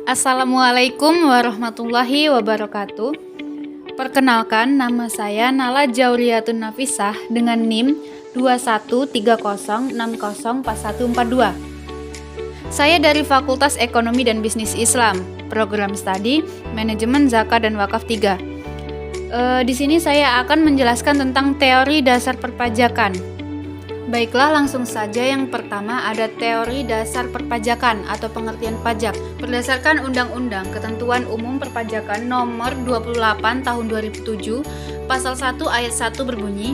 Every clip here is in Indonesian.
Assalamualaikum warahmatullahi wabarakatuh. Perkenalkan, nama saya Nala Jauriyatun Nafisah dengan NIM 2130604142. Saya dari Fakultas Ekonomi dan Bisnis Islam, Program Studi Manajemen Zakat dan Wakaf 3. Di sini saya akan menjelaskan tentang teori dasar perpajakan. Baiklah, langsung saja. Yang pertama ada teori dasar perpajakan atau pengertian pajak. Berdasarkan Undang-Undang Ketentuan Umum Perpajakan Nomor 28 Tahun 2007, Pasal 1 Ayat 1 berbunyi,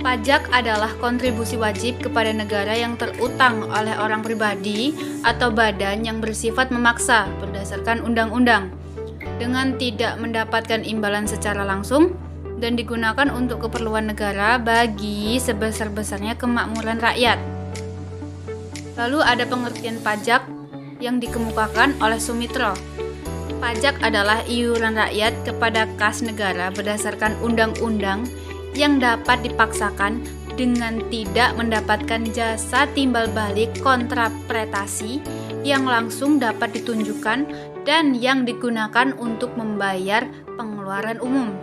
pajak adalah kontribusi wajib kepada negara yang terutang oleh orang pribadi atau badan yang bersifat memaksa berdasarkan undang-undang dengan tidak mendapatkan imbalan secara langsung dan digunakan untuk keperluan negara bagi sebesar-besarnya kemakmuran rakyat. Lalu ada pengertian pajak yang dikemukakan oleh Sumitro. Pajak adalah iuran rakyat kepada kas negara berdasarkan undang-undang yang dapat dipaksakan dengan tidak mendapatkan jasa timbal balik kontrapretasi yang langsung dapat ditunjukkan dan yang digunakan untuk membayar pengeluaran umum.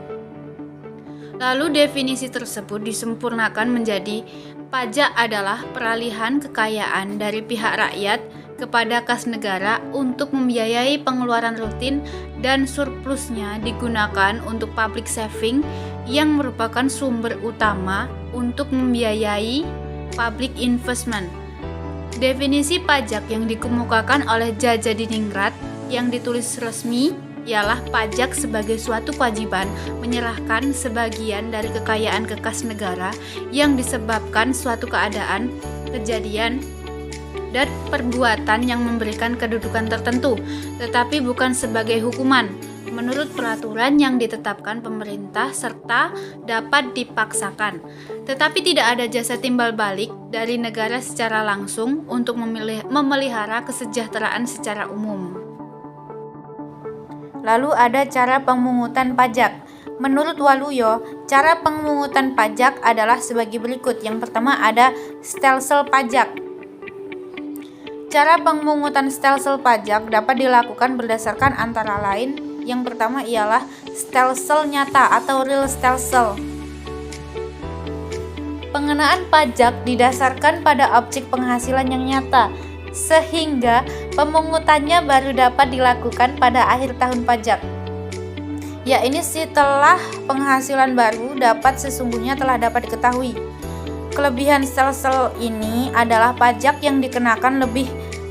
Lalu definisi tersebut disempurnakan menjadi pajak adalah peralihan kekayaan dari pihak rakyat kepada kas negara untuk membiayai pengeluaran rutin dan surplusnya digunakan untuk public saving yang merupakan sumber utama untuk membiayai public investment. Definisi pajak yang dikemukakan oleh Djajadiningrat yang ditulis resmi ialah pajak sebagai suatu kewajiban menyerahkan sebagian dari kekayaan ke kas negara yang disebabkan suatu keadaan, kejadian, dan perbuatan yang memberikan kedudukan tertentu, tetapi bukan sebagai hukuman, menurut peraturan yang ditetapkan pemerintah serta dapat dipaksakan. Tetapi tidak ada jasa timbal balik dari negara secara langsung untuk memelihara kesejahteraan secara umum. Lalu ada cara pemungutan pajak. Menurut Waluyo, cara pemungutan pajak adalah sebagai berikut. Yang pertama ada stelsel pajak. Cara pemungutan stelsel pajak dapat dilakukan berdasarkan antara lain, yang pertama ialah stelsel nyata atau real stelsel. Pengenaan pajak didasarkan pada objek penghasilan yang nyata, sehingga pemungutannya baru dapat dilakukan pada akhir tahun pajak. Ya, ini setelah penghasilan baru dapat sesungguhnya telah dapat diketahui. Kelebihan stelsel ini adalah pajak yang dikenakan lebih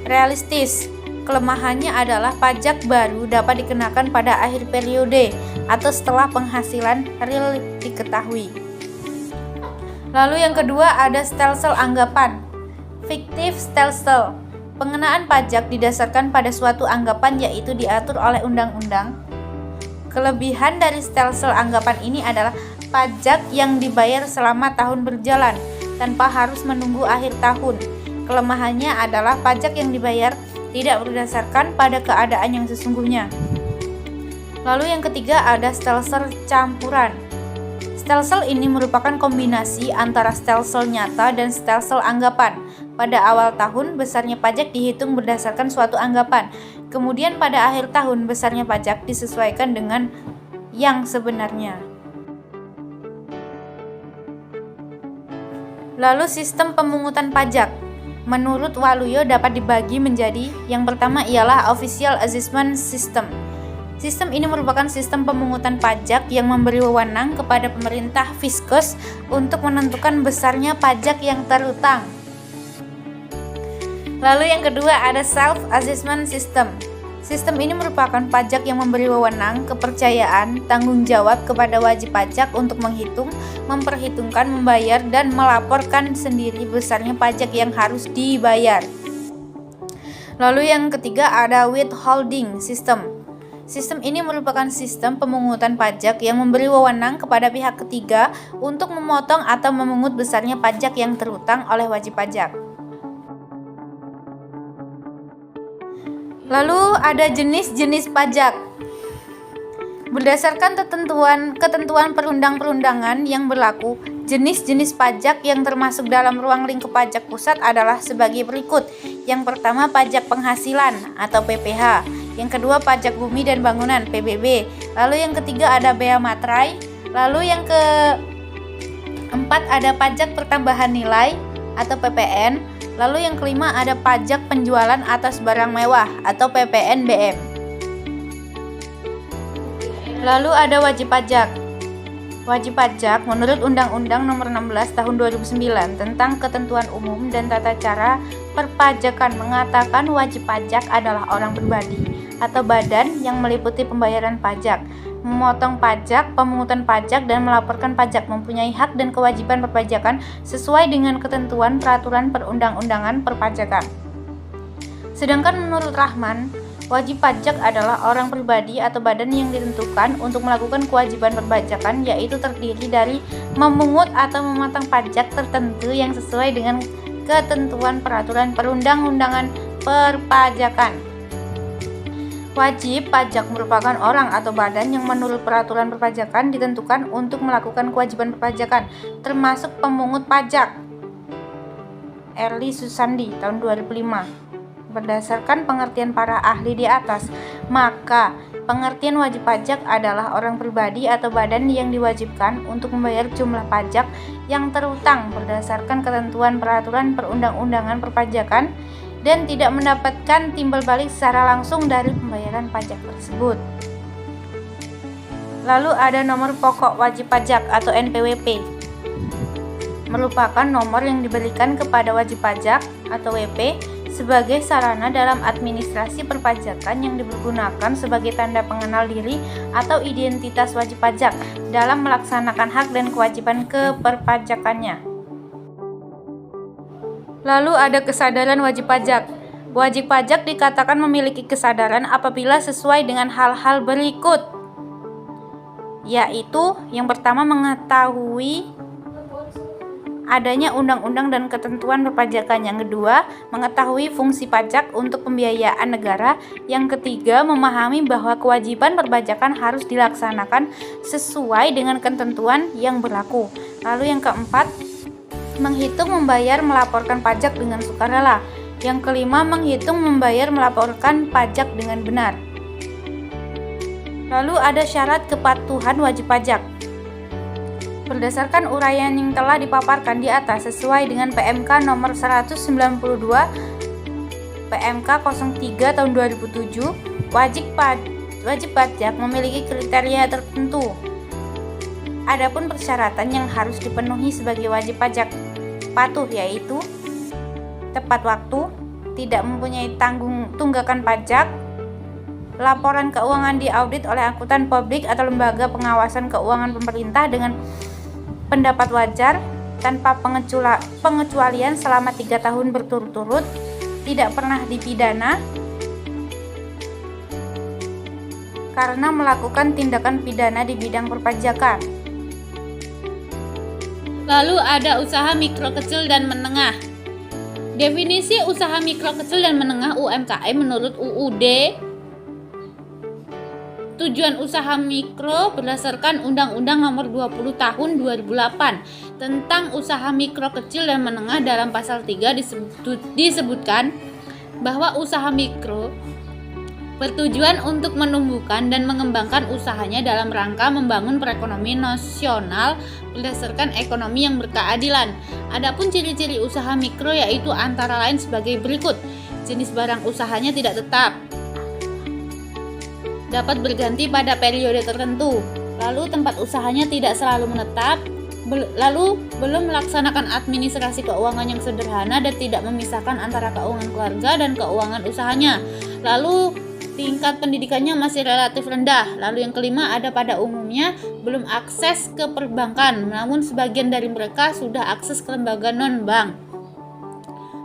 realistis. Kelemahannya adalah pajak baru dapat dikenakan pada akhir periode atau setelah penghasilan real diketahui. Lalu yang kedua ada stelsel anggapan. Fiktif stelsel. Pengenaan pajak didasarkan pada suatu anggapan yaitu diatur oleh undang-undang. Kelebihan dari stelsel anggapan ini adalah pajak yang dibayar selama tahun berjalan tanpa harus menunggu akhir tahun. Kelemahannya adalah pajak yang dibayar tidak berdasarkan pada keadaan yang sesungguhnya. Lalu yang ketiga ada stelsel campuran. Stelsel ini merupakan kombinasi antara stelsel nyata dan stelsel anggapan. Pada awal tahun, besarnya pajak dihitung berdasarkan suatu anggapan. Kemudian pada akhir tahun, besarnya pajak disesuaikan dengan yang sebenarnya. Lalu sistem pemungutan pajak. Menurut Waluyo dapat dibagi menjadi yang pertama ialah Official Assessment System. Sistem ini merupakan sistem pemungutan pajak yang memberi wewenang kepada pemerintah Fiskus untuk menentukan besarnya pajak yang terutang. Lalu yang kedua ada Self-Assessment System. Sistem ini merupakan pajak yang memberi wewenang, kepercayaan, tanggung jawab kepada wajib pajak untuk menghitung, memperhitungkan, membayar, dan melaporkan sendiri besarnya pajak yang harus dibayar. Lalu yang ketiga ada Withholding System. Sistem ini merupakan sistem pemungutan pajak yang memberi wewenang kepada pihak ketiga untuk memotong atau memungut besarnya pajak yang terutang oleh wajib pajak. Lalu ada jenis-jenis pajak. Berdasarkan ketentuan perundang-perundangan yang berlaku, Jenis-jenis pajak yang termasuk dalam ruang lingkup pajak pusat adalah sebagai berikut. Yang pertama, pajak penghasilan atau PPH. Yang kedua, pajak bumi dan bangunan PBB. Lalu yang ketiga ada bea materai. Lalu yang keempat ada pajak pertambahan nilai atau PPN. Lalu yang kelima ada pajak penjualan atas barang mewah atau PPNBM. Lalu ada wajib pajak. Wajib pajak menurut Undang-Undang Nomor 16 Tahun 2009 tentang Ketentuan Umum dan Tata Cara Perpajakan mengatakan wajib pajak adalah orang pribadi atau badan yang meliputi pembayaran pajak, memotong pajak, pemungutan pajak, dan melaporkan pajak, mempunyai hak dan kewajiban perpajakan sesuai dengan ketentuan peraturan perundang-undangan perpajakan. Sedangkan menurut Rahman, wajib pajak adalah orang pribadi atau badan yang ditentukan untuk melakukan kewajiban perpajakan, yaitu terdiri dari memungut atau memotong pajak tertentu yang sesuai dengan ketentuan peraturan perundang-undangan perpajakan. Wajib pajak merupakan orang atau badan yang menurut peraturan perpajakan ditentukan untuk melakukan kewajiban perpajakan, termasuk pemungut pajak. Erli Susandi, tahun 2005. Berdasarkan pengertian para ahli di atas, maka pengertian wajib pajak adalah orang pribadi atau badan yang diwajibkan untuk membayar jumlah pajak yang terutang berdasarkan ketentuan peraturan perundang-undangan perpajakan dan tidak mendapatkan timbal balik secara langsung dari pembayaran pajak tersebut. Lalu ada nomor pokok wajib pajak atau NPWP. Merupakan nomor yang diberikan kepada wajib pajak atau WP sebagai sarana dalam administrasi perpajakan yang dipergunakan sebagai tanda pengenal diri atau identitas wajib pajak dalam melaksanakan hak dan kewajiban keperpajakannya. Lalu ada kesadaran wajib pajak. Wajib pajak dikatakan memiliki kesadaran apabila sesuai dengan hal-hal berikut, yaitu yang pertama mengetahui adanya undang-undang dan ketentuan perpajakan. Yang kedua, mengetahui fungsi pajak untuk pembiayaan negara. Yang ketiga, memahami bahwa kewajiban perpajakan harus dilaksanakan sesuai dengan ketentuan yang berlaku. Lalu yang keempat, menghitung, membayar, melaporkan pajak dengan sukarela. Yang kelima, menghitung, membayar, melaporkan pajak dengan benar. Lalu ada syarat kepatuhan wajib pajak. Berdasarkan uraian yang telah dipaparkan di atas sesuai dengan PMK nomor 192 PMK 03 tahun 2007, wajib pajak memiliki kriteria tertentu. Adapun persyaratan yang harus dipenuhi sebagai wajib pajak patuh yaitu tepat waktu, tidak mempunyai tunggakan pajak, laporan keuangan diaudit oleh akuntan publik atau lembaga pengawasan keuangan pemerintah dengan pendapat wajar tanpa pengecualian selama 3 tahun berturut-turut, tidak pernah dipidana karena melakukan tindakan pidana di bidang perpajakan. Lalu ada usaha mikro kecil dan menengah. Definisi usaha mikro kecil dan menengah UMKM menurut UUD tujuan usaha mikro berdasarkan Undang-Undang Nomor 20 Tahun 2008 tentang usaha mikro kecil dan menengah. Dalam pasal 3 disebutkan bahwa usaha mikro bertujuan untuk menumbuhkan dan mengembangkan usahanya dalam rangka membangun perekonomian nasional berdasarkan ekonomi yang berkeadilan. Adapun ciri-ciri usaha mikro yaitu antara lain sebagai berikut. Jenis barang usahanya tidak tetap, dapat berganti pada periode tertentu. Lalu tempat usahanya tidak selalu menetap. Lalu belum melaksanakan administrasi keuangan yang sederhana dan tidak memisahkan antara keuangan keluarga dan keuangan usahanya. Lalu tingkat pendidikannya masih relatif rendah. Lalu yang kelima, ada pada umumnya belum akses ke perbankan, namun sebagian dari mereka sudah akses ke lembaga non-bank.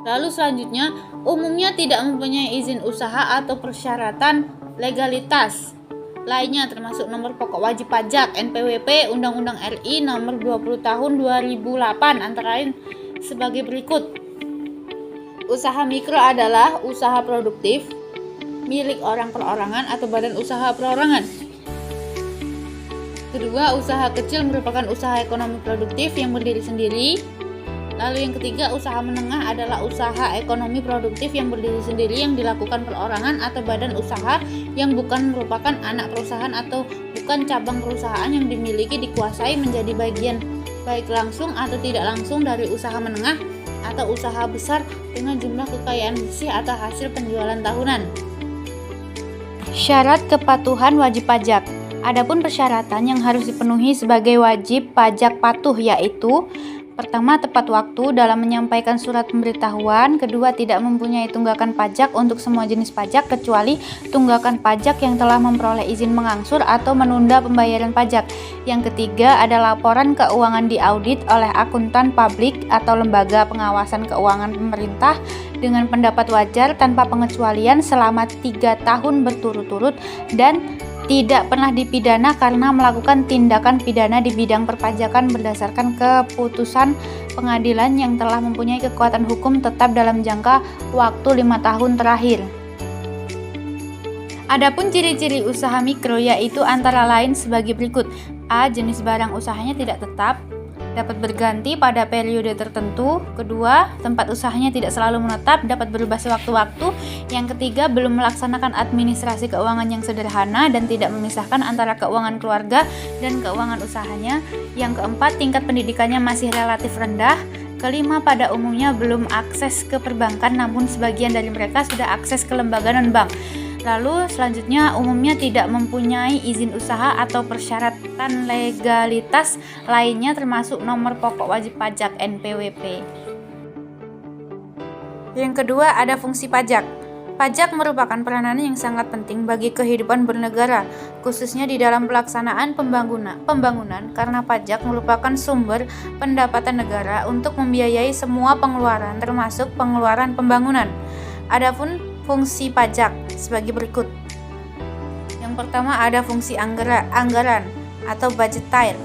Lalu selanjutnya, umumnya tidak mempunyai izin usaha atau persyaratan legalitas lainnya termasuk nomor pokok wajib pajak NPWP Undang-Undang RI Nomor 20 Tahun 2008 antara lain sebagai berikut. Usaha mikro adalah usaha produktif milik orang perorangan atau badan usaha perorangan. Kedua, usaha kecil merupakan usaha ekonomi produktif yang berdiri sendiri. Lalu yang ketiga, usaha menengah adalah usaha ekonomi produktif yang berdiri sendiri yang dilakukan perorangan atau badan usaha yang bukan merupakan anak perusahaan atau bukan cabang perusahaan yang dimiliki, dikuasai, menjadi bagian baik langsung atau tidak langsung dari usaha menengah atau usaha besar dengan jumlah kekayaan bersih atau hasil penjualan tahunan. Syarat kepatuhan wajib pajak. Adapun persyaratan yang harus dipenuhi sebagai wajib pajak patuh yaitu: pertama, tepat waktu dalam menyampaikan surat pemberitahuan. Kedua, tidak mempunyai tunggakan pajak untuk semua jenis pajak kecuali tunggakan pajak yang telah memperoleh izin mengangsur atau menunda pembayaran pajak. Yang ketiga, ada laporan keuangan diaudit oleh akuntan publik atau lembaga pengawasan keuangan pemerintah dengan pendapat wajar tanpa pengecualian selama 3 tahun berturut-turut dan tidak pernah dipidana karena melakukan tindakan pidana di bidang perpajakan berdasarkan keputusan pengadilan yang telah mempunyai kekuatan hukum tetap dalam jangka waktu 5 tahun terakhir. Adapun ciri-ciri usaha mikro yaitu antara lain sebagai berikut: A. Jenis barang usahanya tidak tetap, dapat berganti pada periode tertentu. Kedua, tempat usahanya tidak selalu menetap, dapat berubah sewaktu-waktu. Yang ketiga, belum melaksanakan administrasi keuangan yang sederhana dan tidak memisahkan antara keuangan keluarga dan keuangan usahanya. Yang keempat, tingkat pendidikannya masih relatif rendah. Kelima, pada umumnya belum akses ke perbankan, namun sebagian dari mereka sudah akses ke lembaga non-bank. Lalu selanjutnya, umumnya tidak mempunyai izin usaha atau persyaratan legalitas lainnya termasuk nomor pokok wajib pajak NPWP. Yang kedua, ada fungsi pajak. Pajak merupakan peranan yang sangat penting bagi kehidupan bernegara, khususnya di dalam pelaksanaan pembangunan karena pajak merupakan sumber pendapatan negara untuk membiayai semua pengeluaran termasuk pengeluaran pembangunan. Adapun fungsi pajak sebagai berikut. Yang pertama, ada fungsi anggaran atau budgetary.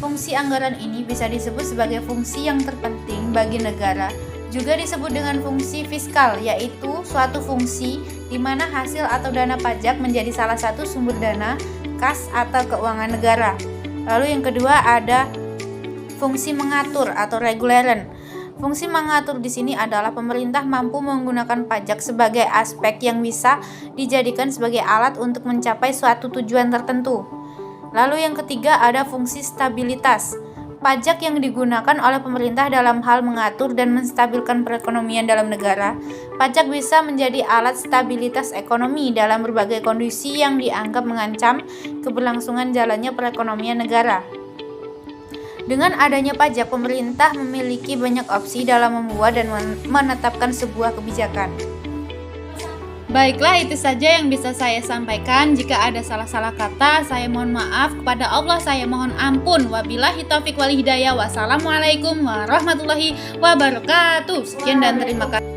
Fungsi anggaran ini bisa disebut sebagai fungsi yang terpenting bagi negara. Juga disebut dengan fungsi fiskal, yaitu suatu fungsi di mana hasil atau dana pajak menjadi salah satu sumber dana kas atau keuangan negara. Lalu yang kedua, ada fungsi mengatur atau reguleran. Fungsi mengatur di sini adalah pemerintah mampu menggunakan pajak sebagai aspek yang bisa dijadikan sebagai alat untuk mencapai suatu tujuan tertentu. Lalu yang ketiga, ada fungsi stabilitas. Pajak yang digunakan oleh pemerintah dalam hal mengatur dan menstabilkan perekonomian dalam negara. Pajak bisa menjadi alat stabilitas ekonomi dalam berbagai kondisi yang dianggap mengancam keberlangsungan jalannya perekonomian negara. Dengan adanya pajak, pemerintah memiliki banyak opsi dalam membuat dan menetapkan sebuah kebijakan. Baiklah, itu saja yang bisa saya sampaikan. Jika ada salah-salah kata, saya mohon maaf. Kepada Allah saya mohon ampun. Wabillahi taufiq wal hidayah. Wassalamualaikum warahmatullahi wabarakatuh. Sekian dan terima kasih.